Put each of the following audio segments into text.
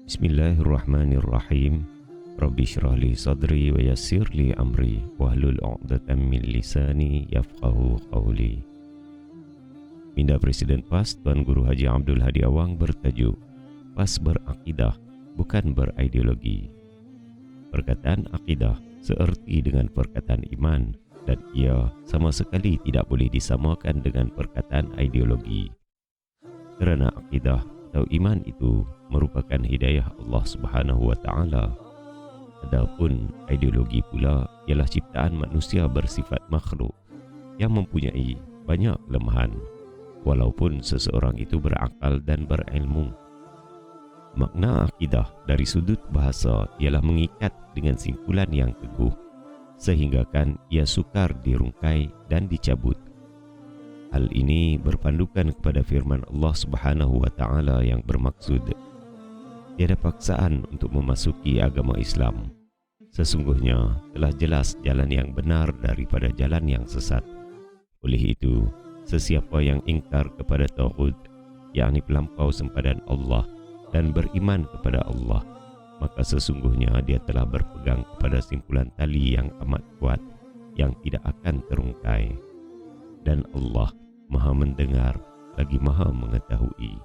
Bismillahirrahmanirrahim. Rabbi shrah li sadri wa yassir li amri wahlul 'uqdatam min lisani yafqahu qawli. Minda Presiden PAS Tuan Guru Haji Abdul Hadi Awang bertajuk PAS berakidah, bukan berideologi. Perkataan akidah seerti dengan perkataan iman, dan ia sama sekali tidak boleh disamakan dengan perkataan ideologi. Kerana akidah atau iman itu merupakan hidayah Allah Subhanahu wa Ta'ala. Adapun ideologi pula ialah ciptaan manusia bersifat makhluk yang mempunyai banyak kelemahan, walaupun seseorang itu berakal dan berilmu. Makna akidah dari sudut bahasa ialah mengikat dengan simpulan yang teguh, sehinggakan ia sukar dirungkai dan dicabut. Hal ini berpandukan kepada firman Allah Subhanahu wa Ta'ala yang bermaksud, tiada paksaan untuk memasuki agama Islam. Sesungguhnya telah jelas jalan yang benar daripada jalan yang sesat. Oleh itu, sesiapa yang ingkar kepada tauhid, yakni pelampau sempadan Allah, dan beriman kepada Allah, maka sesungguhnya dia telah berpegang kepada simpulan tali yang amat kuat yang tidak akan terungkai. Dan Allah Maha mendengar lagi Maha mengetahui.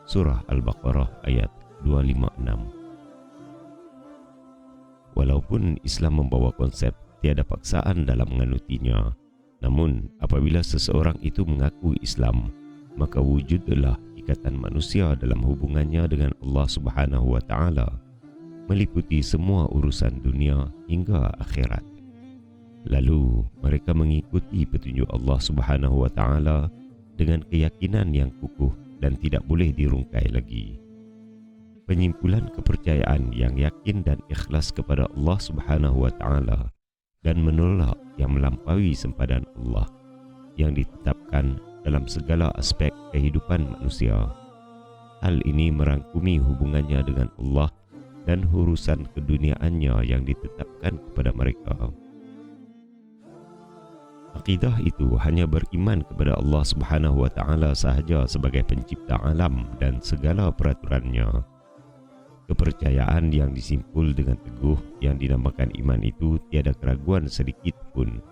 Surah Al-Baqarah ayat 256. Walaupun Islam membawa konsep tiada paksaan dalam menganutinya, namun apabila seseorang itu mengaku Islam, maka wujudlah ikatan manusia dalam hubungannya dengan Allah Subhanahu wa Ta'ala, meliputi semua urusan dunia hingga akhirat. Lalu mereka mengikuti petunjuk Allah Subhanahu wa Ta'ala dengan keyakinan yang kukuh dan tidak boleh dirungkai lagi. Penyimpulan kepercayaan yang yakin dan ikhlas kepada Allah Subhanahu wa Ta'ala dan menolak yang melampaui sempadan Allah yang ditetapkan dalam segala aspek kehidupan manusia. Hal ini merangkumi hubungannya dengan Allah dan urusan keduniaannya yang ditetapkan kepada mereka. Akidah itu hanya beriman kepada Allah Subhanahu wa Ta'ala sahaja sebagai pencipta alam dan segala peraturannya. Kepercayaan yang disimpul dengan teguh yang dinamakan iman itu tiada keraguan sedikit pun.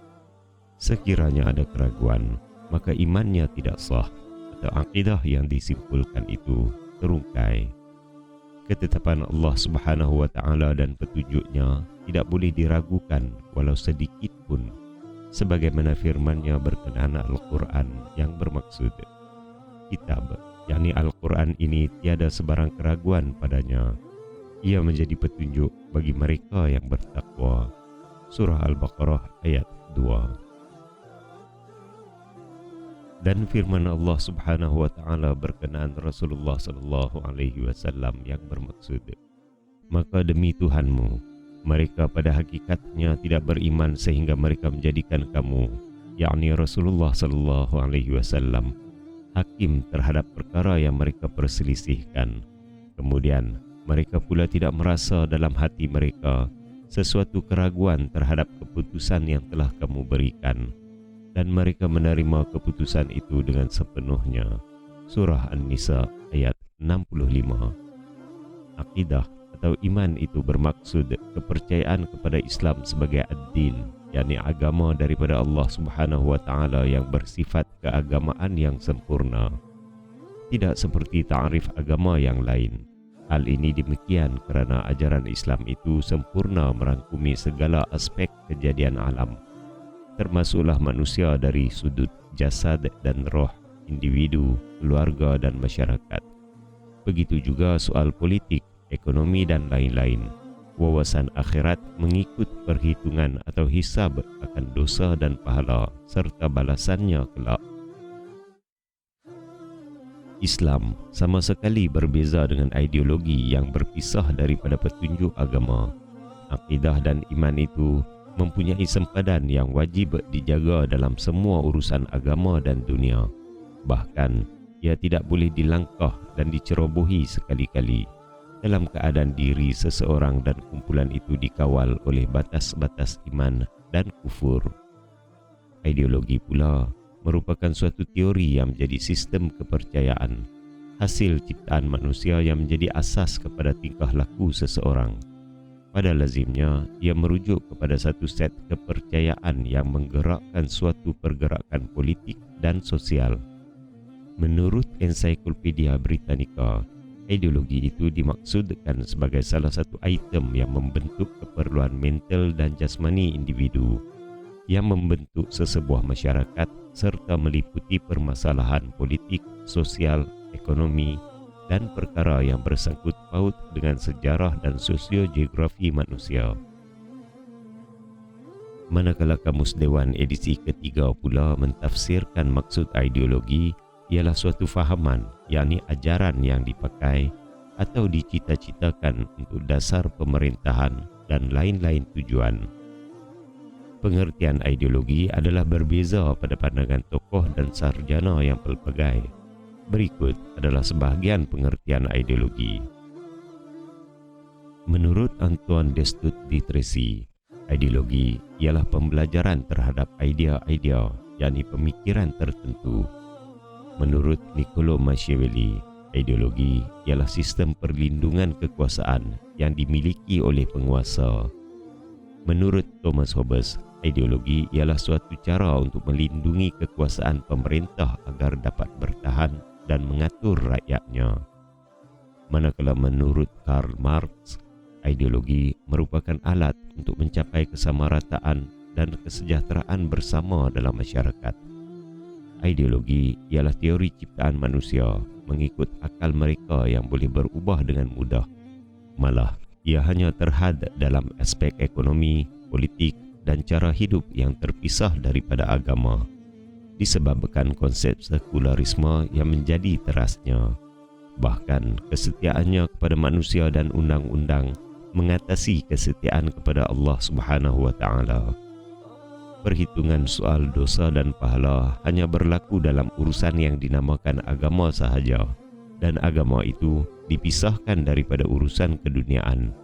Sekiranya ada keraguan, maka imannya tidak sah atau akidah yang disimpulkan itu terungkai. Ketetapan Allah Subhanahu wa Ta'ala dan petunjuknya tidak boleh diragukan walau sedikit pun, sebagaimana firman-Nya berkenaan Al-Quran yang bermaksud kitab, yakni Al-Quran ini tiada sebarang keraguan padanya. Ia menjadi petunjuk bagi mereka yang bertakwa. Surah Al-Baqarah ayat 2. Dan firman Allah Subhanahu wa Ta'ala berkenaan Rasulullah sallallahu alaihi wasallam yang bermaksud, maka demi Tuhanmu, mereka pada hakikatnya tidak beriman sehingga mereka menjadikan kamu, yakni Rasulullah sallallahu alaihi wasallam, hakim terhadap perkara yang mereka perselisihkan. Kemudian mereka pula tidak merasa dalam hati mereka sesuatu keraguan terhadap keputusan yang telah kamu berikan, dan mereka menerima keputusan itu dengan sepenuhnya. Surah An-Nisa ayat 65. Akidah atau iman itu bermaksud kepercayaan kepada Islam sebagai ad-din, yakni agama daripada Allah Subhanahu wa Ta'ala yang bersifat keagamaan yang sempurna, tidak seperti ta'rif agama yang lain. Hal ini demikian kerana ajaran Islam itu sempurna merangkumi segala aspek kejadian alam, termasuklah manusia dari sudut jasad dan roh, individu, keluarga dan masyarakat. Begitu juga soal politik, ekonomi dan lain-lain. Wawasan akhirat mengikut perhitungan atau hisab akan dosa dan pahala serta balasannya kelak. Islam sama sekali berbeza dengan ideologi yang berpisah daripada petunjuk agama. Akidah dan iman itu mempunyai sempadan yang wajib dijaga dalam semua urusan agama dan dunia. Bahkan, ia tidak boleh dilangkah dan dicerobohi sekali-kali dalam keadaan diri seseorang dan kumpulan itu dikawal oleh batas-batas iman dan kufur. Ideologi pula merupakan suatu teori yang menjadi sistem kepercayaan hasil ciptaan manusia yang menjadi asas kepada tingkah laku seseorang. Pada lazimnya, ia merujuk kepada satu set kepercayaan yang menggerakkan suatu pergerakan politik dan sosial. Menurut Ensiklopedia Britannica, ideologi itu dimaksudkan sebagai salah satu item yang membentuk keperluan mental dan jasmani individu, yang membentuk sesebuah masyarakat serta meliputi permasalahan politik, sosial, ekonomi, dan perkara yang bersangkut paut dengan sejarah dan sosiogeografi manusia. Manakala Kamus Dewan edisi ketiga pula mentafsirkan maksud ideologi ialah suatu fahaman, yakni ajaran yang dipakai atau dicita-citakan untuk dasar pemerintahan dan lain-lain tujuan. Pengertian ideologi adalah berbeza pada pandangan tokoh dan sarjana yang pelbagai. Berikut adalah sebahagian pengertian ideologi. Menurut Antoine Destutt di Tracy, ideologi ialah pembelajaran terhadap idea-idea, yakni pemikiran tertentu. Menurut Niccolo Machiavelli, ideologi ialah sistem perlindungan kekuasaan yang dimiliki oleh penguasa. Menurut Thomas Hobbes, ideologi ialah suatu cara untuk melindungi kekuasaan pemerintah agar dapat bertahan dan mengatur rakyatnya. Manakala menurut Karl Marx, ideologi merupakan alat untuk mencapai kesamarataan dan kesejahteraan bersama dalam masyarakat. Ideologi ialah teori ciptaan manusia mengikut akal mereka yang boleh berubah dengan mudah. Malah, ia hanya terhad dalam aspek ekonomi, politik dan cara hidup yang terpisah daripada agama, disebabkan konsep sekularisme yang menjadi terasnya. Bahkan kesetiaannya kepada manusia dan undang-undang mengatasi kesetiaan kepada Allah Subhanahu wa taala. Perhitungan soal dosa dan pahala hanya berlaku dalam urusan yang dinamakan agama sahaja, dan agama itu dipisahkan daripada urusan keduniaan.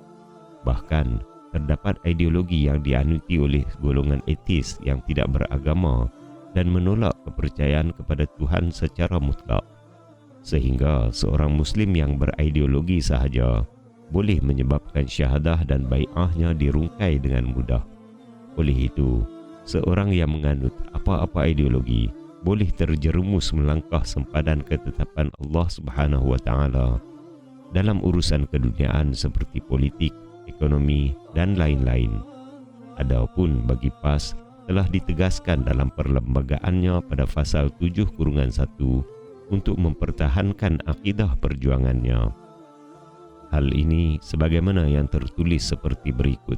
Bahkan terdapat ideologi yang dianuti oleh golongan etis yang tidak beragama dan menolak kepercayaan kepada Tuhan secara mutlak, sehingga seorang Muslim yang berideologi sahaja boleh menyebabkan syahadah dan bai'ahnya dirungkai dengan mudah. Oleh itu, seorang yang menganut apa-apa ideologi boleh terjerumus melangkah sempadan ketetapan Allah Subhanahu wa taala dalam urusan keduniaan seperti politik, ekonomi dan lain-lain. Adapun bagi PAS telah ditegaskan dalam perlembagaannya pada pasal 7-1 untuk mempertahankan akidah perjuangannya. Hal ini sebagaimana yang tertulis seperti berikut.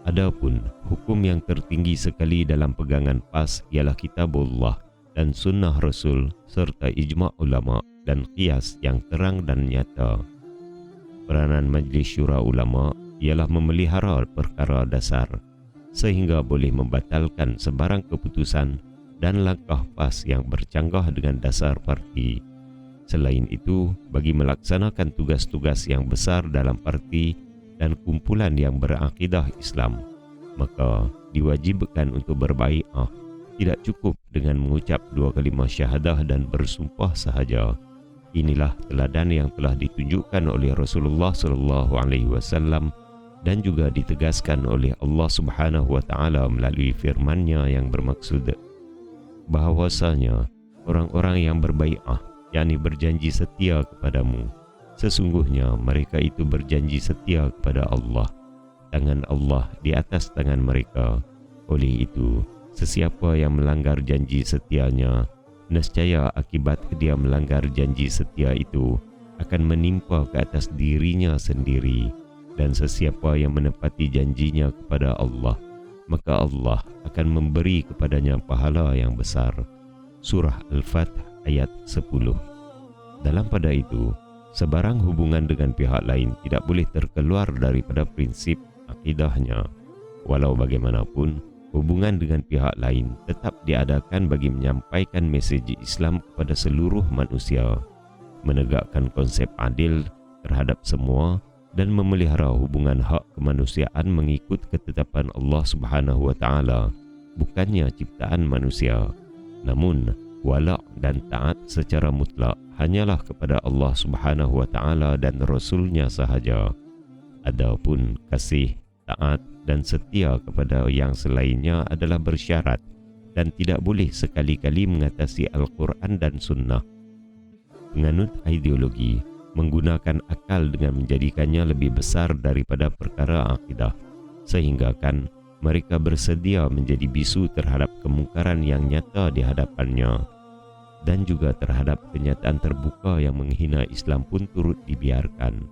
Adapun hukum yang tertinggi sekali dalam pegangan PAS ialah Kitabullah dan Sunnah Rasul serta ijma' ulama dan qiyas yang terang dan nyata. Peranan Majlis Syura Ulama ialah memelihara perkara dasar sehingga boleh membatalkan sebarang keputusan dan langkah PAS yang bercanggah dengan dasar parti. Selain itu, bagi melaksanakan tugas-tugas yang besar dalam parti dan kumpulan yang berakidah Islam, maka diwajibkan untuk berbai'ah. Tidak cukup dengan mengucap 2 kalimah syahadah dan bersumpah sahaja. Inilah teladan yang telah ditunjukkan oleh Rasulullah SAW dan juga ditegaskan oleh Allah Subhanahu wa taala melalui firman-Nya yang bermaksud bahwasanya orang-orang yang berbai'ah, yakni berjanji setia kepadamu, sesungguhnya mereka itu berjanji setia kepada Allah. Tangan Allah di atas tangan mereka. Oleh itu, sesiapa yang melanggar janji setianya, nescaya akibat dia melanggar janji setia itu akan menimpa ke atas dirinya sendiri. Dan sesiapa yang menepati janjinya kepada Allah, maka Allah akan memberi kepadanya pahala yang besar. Surah Al-Fath ayat 10. Dalam pada itu, sebarang hubungan dengan pihak lain tidak boleh terkeluar daripada prinsip akidahnya. Walau bagaimanapun, hubungan dengan pihak lain tetap diadakan bagi menyampaikan mesej Islam kepada seluruh manusia, menegakkan konsep adil terhadap semua, dan memelihara hubungan hak kemanusiaan mengikut ketetapan Allah Subhanahu wa taala, bukannya ciptaan manusia. Namun, wala' dan taat secara mutlak hanyalah kepada Allah Subhanahu wa Ta'ala dan Rasul-Nya sahaja. Adapun kasih, taat dan setia kepada yang selainnya adalah bersyarat dan tidak boleh sekali-kali mengatasi Al-Quran dan Sunnah. Penganut ideologi menggunakan akal dengan menjadikannya lebih besar daripada perkara akidah, sehingga kan mereka bersedia menjadi bisu terhadap kemungkaran yang nyata di hadapannya, dan juga terhadap kenyataan terbuka yang menghina Islam pun turut dibiarkan.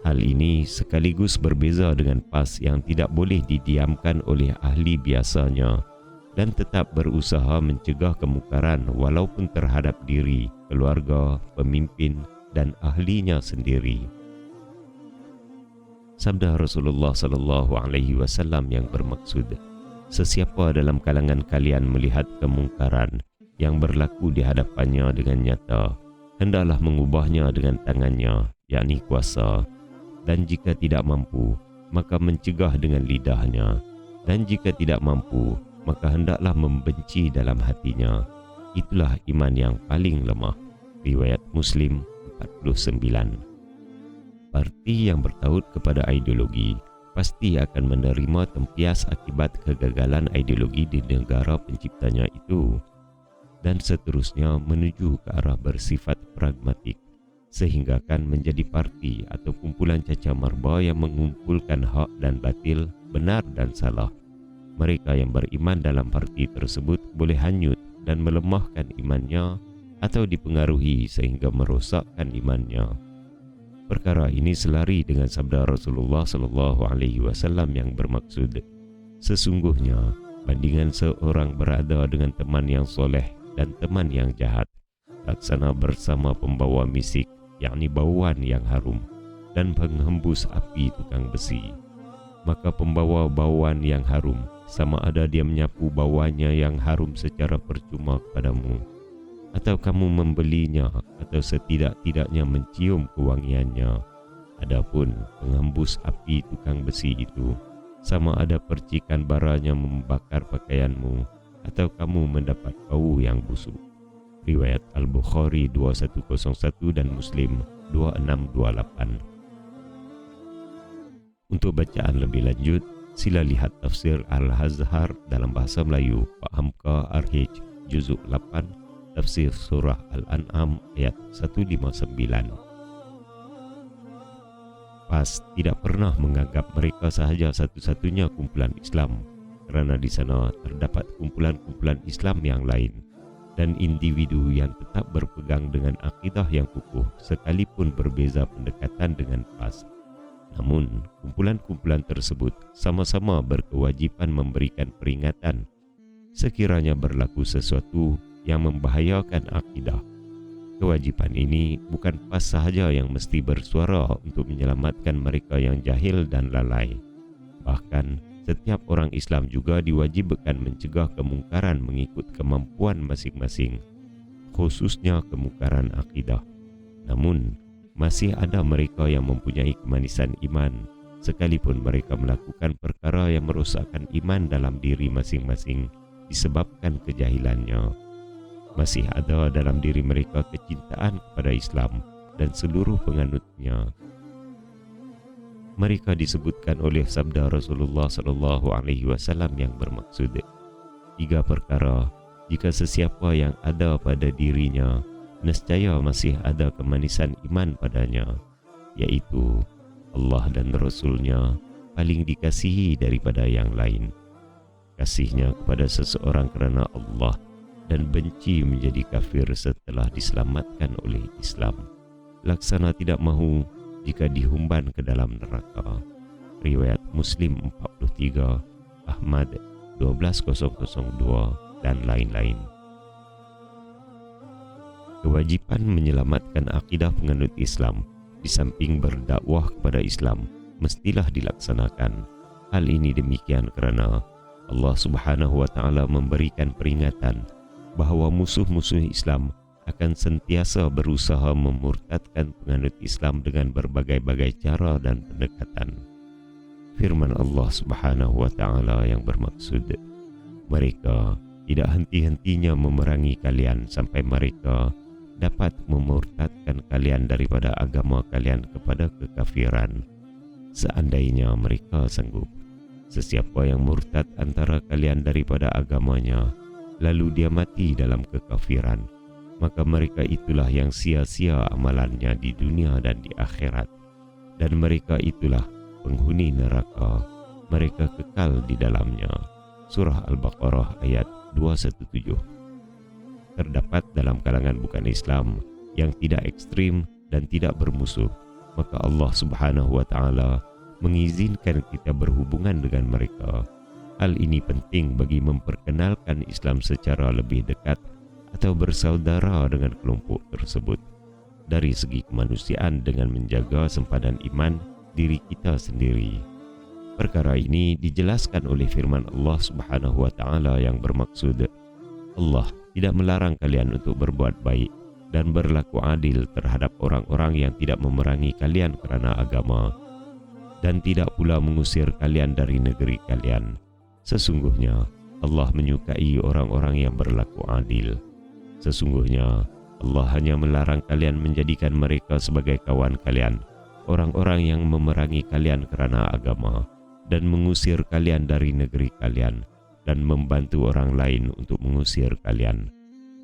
Hal ini sekaligus berbeza dengan PAS yang tidak boleh didiamkan oleh ahli biasanya dan tetap berusaha mencegah kemungkaran walaupun terhadap diri, keluarga, pemimpin dan ahlinya sendiri. Sabda Rasulullah sallallahu alaihi wasallam yang bermaksud, sesiapa dalam kalangan kalian melihat kemungkaran yang berlaku di hadapannya dengan nyata, hendaklah mengubahnya dengan tangannya, yakni kuasa, dan jika tidak mampu, maka mencegah dengan lidahnya, dan jika tidak mampu, maka hendaklah membenci dalam hatinya. Itulah iman yang paling lemah. Riwayat Muslim 49. Parti yang bertaut kepada ideologi pasti akan menerima tempias akibat kegagalan ideologi di negara penciptanya itu, dan seterusnya menuju ke arah bersifat pragmatik, sehingga akan menjadi parti atau kumpulan cacamarba yang mengumpulkan hak dan batil, benar dan salah. Mereka yang beriman dalam parti tersebut boleh hanyut dan melemahkan imannya atau dipengaruhi sehingga merosakkan imannya. Perkara ini selari dengan sabda Rasulullah sallallahu alaihi wasallam yang bermaksud, sesungguhnya bandingan seorang berada dengan teman yang soleh dan teman yang jahat laksana bersama pembawa misik, yakni bauan yang harum, dan penghembus api tukang besi. Maka pembawa bauan yang harum sama ada dia menyapu bauannya yang harum secara percuma kepadamu, atau kamu membelinya, atau setidak-tidaknya mencium kewangiannya. Adapun penghembus api tukang besi itu sama ada percikan baranya membakar pakaianmu, atau kamu mendapat bau yang busuk. Riwayat Al-Bukhari 2101 dan Muslim 2628. Untuk bacaan lebih lanjut, sila lihat tafsir Al-Azhar dalam bahasa Melayu Pak Hamka RH Juzuk 8, tafsir surah Al-An'am ayat 159. PAS tidak pernah menganggap mereka sahaja satu-satunya kumpulan Islam, kerana di sana terdapat kumpulan-kumpulan Islam yang lain dan individu yang tetap berpegang dengan akidah yang kukuh sekalipun berbeza pendekatan dengan PAS. Namun, kumpulan-kumpulan tersebut sama-sama berkewajipan memberikan peringatan sekiranya berlaku sesuatu yang membahayakan akidah. Kewajipan ini bukan PAS sahaja yang mesti bersuara untuk menyelamatkan mereka yang jahil dan lalai. Bahkan, setiap orang Islam juga diwajibkan mencegah kemungkaran mengikut kemampuan masing-masing, khususnya kemungkaran akidah. Namun, masih ada mereka yang mempunyai kemanisan iman, sekalipun mereka melakukan perkara yang merosakkan iman dalam diri masing-masing disebabkan kejahilannya. Masih ada dalam diri mereka kecintaan kepada Islam dan seluruh penganutnya. Mereka disebutkan oleh sabda Rasulullah sallallahu alaihi wasallam yang bermaksud, 3 perkara jika sesiapa yang ada pada dirinya nescaya masih ada kemanisan iman padanya, yaitu Allah dan Rasul-Nya paling dikasihi daripada yang lain. Kasihnya kepada seseorang kerana Allah dan benci menjadi kafir setelah diselamatkan oleh Islam. Laksana tidak mahu jika dihumban ke dalam neraka. Riwayat Muslim 43, Ahmad 12002 dan lain-lain. Kewajipan menyelamatkan akidah penganut Islam di samping berdakwah kepada Islam mestilah dilaksanakan. Hal ini demikian kerana Allah Subhanahu wa Ta'ala memberikan peringatan bahawa musuh-musuh Islam akan sentiasa berusaha memurtadkan penganut Islam dengan berbagai-bagai cara dan pendekatan. Firman Allah Subhanahu wa Ta'ala yang bermaksud, mereka tidak henti-hentinya memerangi kalian sampai mereka dapat memurtadkan kalian daripada agama kalian kepada kekafiran, seandainya mereka sanggup. Sesiapa yang murtad antara kalian daripada agamanya, lalu dia mati dalam kekafiran, maka mereka itulah yang sia-sia amalannya di dunia dan di akhirat, dan mereka itulah penghuni neraka, mereka kekal di dalamnya. Surah Al-Baqarah ayat 217. Terdapat dalam kalangan bukan Islam yang tidak ekstrim dan tidak bermusuh, maka Allah Subhanahu wa Ta'ala mengizinkan kita berhubungan dengan mereka. Hal ini penting bagi memperkenalkan Islam secara lebih dekat atau bersaudara dengan kelompok tersebut dari segi kemanusiaan dengan menjaga sempadan iman diri kita sendiri. Perkara ini dijelaskan oleh firman Allah Subhanahu wa Ta'ala yang bermaksud, Allah tidak melarang kalian untuk berbuat baik dan berlaku adil terhadap orang-orang yang tidak memerangi kalian kerana agama, dan tidak pula mengusir kalian dari negeri kalian. Sesungguhnya Allah menyukai orang-orang yang berlaku adil. Sesungguhnya Allah hanya melarang kalian menjadikan mereka sebagai kawan kalian, orang-orang yang memerangi kalian kerana agama, dan mengusir kalian dari negeri kalian, dan membantu orang lain untuk mengusir kalian.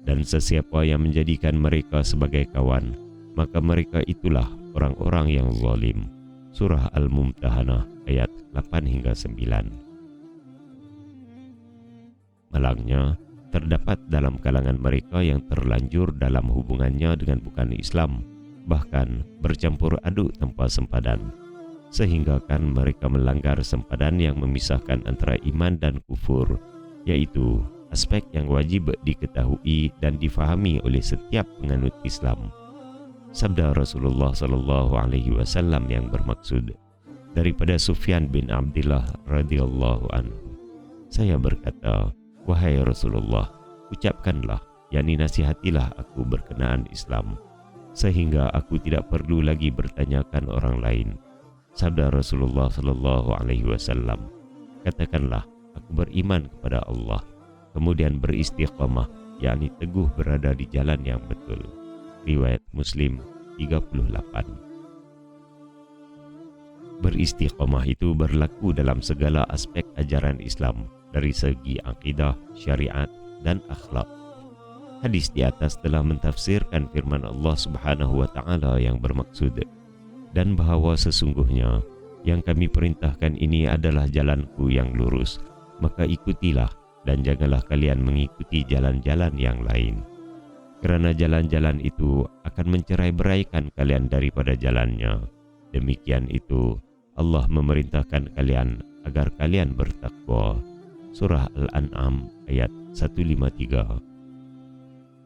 Dan sesiapa yang menjadikan mereka sebagai kawan, maka mereka itulah orang-orang yang zalim. Surah Al-Mumtahanah ayat 8 hingga 9. Malangnya, terdapat dalam kalangan mereka yang terlanjur dalam hubungannya dengan bukan Islam, bahkan bercampur aduk tanpa sempadan, sehingga kan mereka melanggar sempadan yang memisahkan antara iman dan kufur, yaitu aspek yang wajib diketahui dan difahami oleh setiap penganut Islam. Sabda Rasulullah SAW yang bermaksud, daripada Sufyan bin Abdullah radhiyallahu anhu, saya berkata, wahai Rasulullah, ucapkanlah, yakni nasihatilah aku berkenaan Islam, sehingga aku tidak perlu lagi bertanyakan orang lain. Sabda Rasulullah SAW, katakanlah, aku beriman kepada Allah, kemudian beristiqamah, yakni teguh berada di jalan yang betul. Riwayat Muslim 38. Beristiqamah itu berlaku dalam segala aspek ajaran Islam, dari segi akidah, syariat, dan akhlak. Hadis di atas telah mentafsirkan firman Allah Subhanahu wa Ta'ala yang bermaksud, dan bahawa sesungguhnya yang kami perintahkan ini adalah jalanku yang lurus, maka ikutilah dan janganlah kalian mengikuti jalan-jalan yang lain, kerana jalan-jalan itu akan mencerai-beraikan kalian daripada jalannya. Demikian itu Allah memerintahkan kalian agar kalian bertakwa. Surah Al-An'am ayat 153.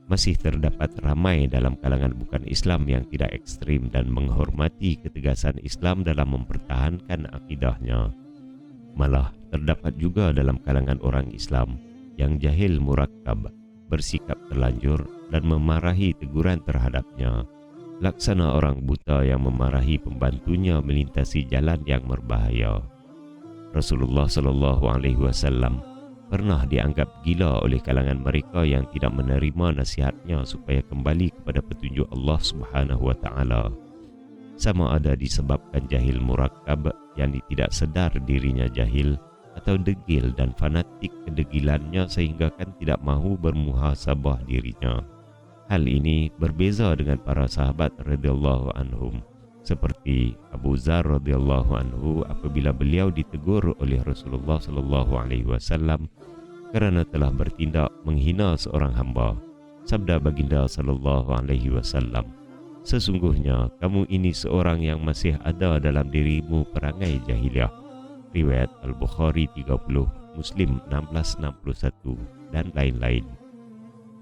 Masih terdapat ramai dalam kalangan bukan Islam yang tidak ekstrim dan menghormati ketegasan Islam dalam mempertahankan akidahnya. Malah terdapat juga dalam kalangan orang Islam yang jahil murakkab, bersikap terlanjur dan memarahi teguran terhadapnya, laksana orang buta yang memarahi pembantunya melintasi jalan yang berbahaya. Rasulullah SAW pernah dianggap gila oleh kalangan mereka yang tidak menerima nasihatnya supaya kembali kepada petunjuk Allah Subhanahu wa Ta'ala. Sama ada disebabkan jahil murakkab, yang tidak sedar dirinya jahil, atau degil dan fanatik kedegilannya sehingga kan tidak mahu bermuhasabah dirinya. Hal ini berbeza dengan para sahabat radhiyallahu anhum, seperti Abu Dzar radhiyallahu anhu apabila beliau ditegur oleh Rasulullah SAW kerana telah bertindak menghina seorang hamba. Sabda baginda SAW, sesungguhnya kamu ini seorang yang masih ada dalam dirimu perangai jahiliah. Riwayat Al-Bukhari 30, Muslim 1661 dan lain-lain.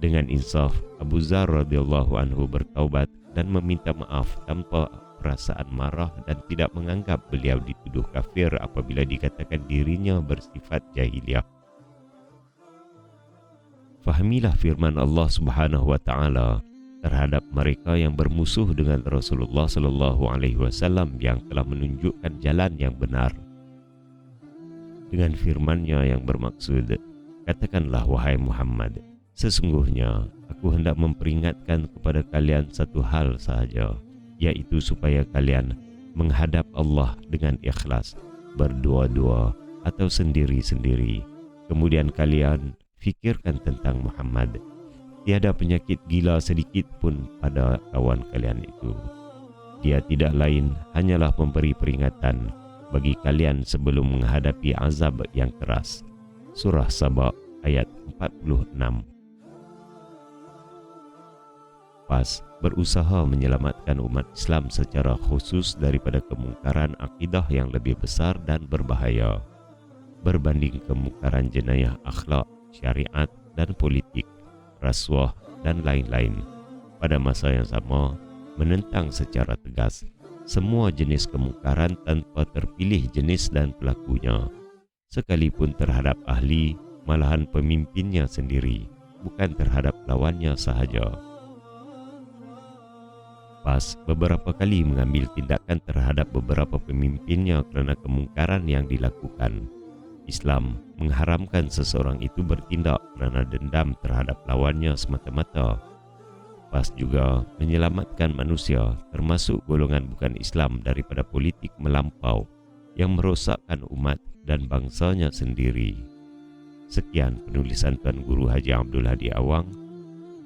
Dengan insaf, Abu Dzar radhiyallahu anhu bertaubat dan meminta maaf tanpa perasaan marah dan tidak menganggap beliau dituduh kafir apabila dikatakan dirinya bersifat jahiliah. Fahamilah firman Allah Subhanahu wa Ta'ala terhadap mereka yang bermusuh dengan Rasulullah SAW yang telah menunjukkan jalan yang benar. Dengan firman-Nya yang bermaksud, katakanlah wahai Muhammad, sesungguhnya aku hendak memperingatkan kepada kalian satu hal sahaja, yaitu supaya kalian menghadap Allah dengan ikhlas, berdua-dua atau sendiri-sendiri. Kemudian kalian fikirkan tentang Muhammad. Tiada penyakit gila sedikit pun pada kawan kalian itu. Dia tidak lain hanyalah memberi peringatan bagi kalian sebelum menghadapi azab yang keras. Surah Saba ayat 46. PAS berusaha menyelamatkan umat Islam secara khusus daripada kemungkaran akidah yang lebih besar dan berbahaya berbanding kemungkaran jenayah akhlak, syariat dan politik, rasuah dan lain-lain. Pada masa yang sama, menentang secara tegas semua jenis kemungkaran tanpa terpilih jenis dan pelakunya, sekalipun terhadap ahli, malahan pemimpinnya sendiri, bukan terhadap lawannya sahaja. PAS beberapa kali mengambil tindakan terhadap beberapa pemimpinnya kerana kemungkaran yang dilakukan. Islam mengharamkan seseorang itu bertindak kerana dendam terhadap lawannya semata-mata. PAS juga menyelamatkan manusia, termasuk golongan bukan Islam, daripada politik melampau yang merosakkan umat dan bangsanya sendiri. Sekian penulisan Tuan Guru Haji Abdul Hadi Awang,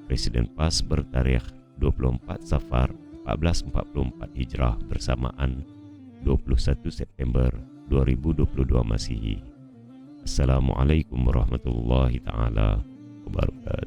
Presiden PAS bertarikh 24 Safar 1444 Hijrah bersamaan 21 September 2022 Masihi. Assalamualaikum warahmatullahi taala wabarakatuh.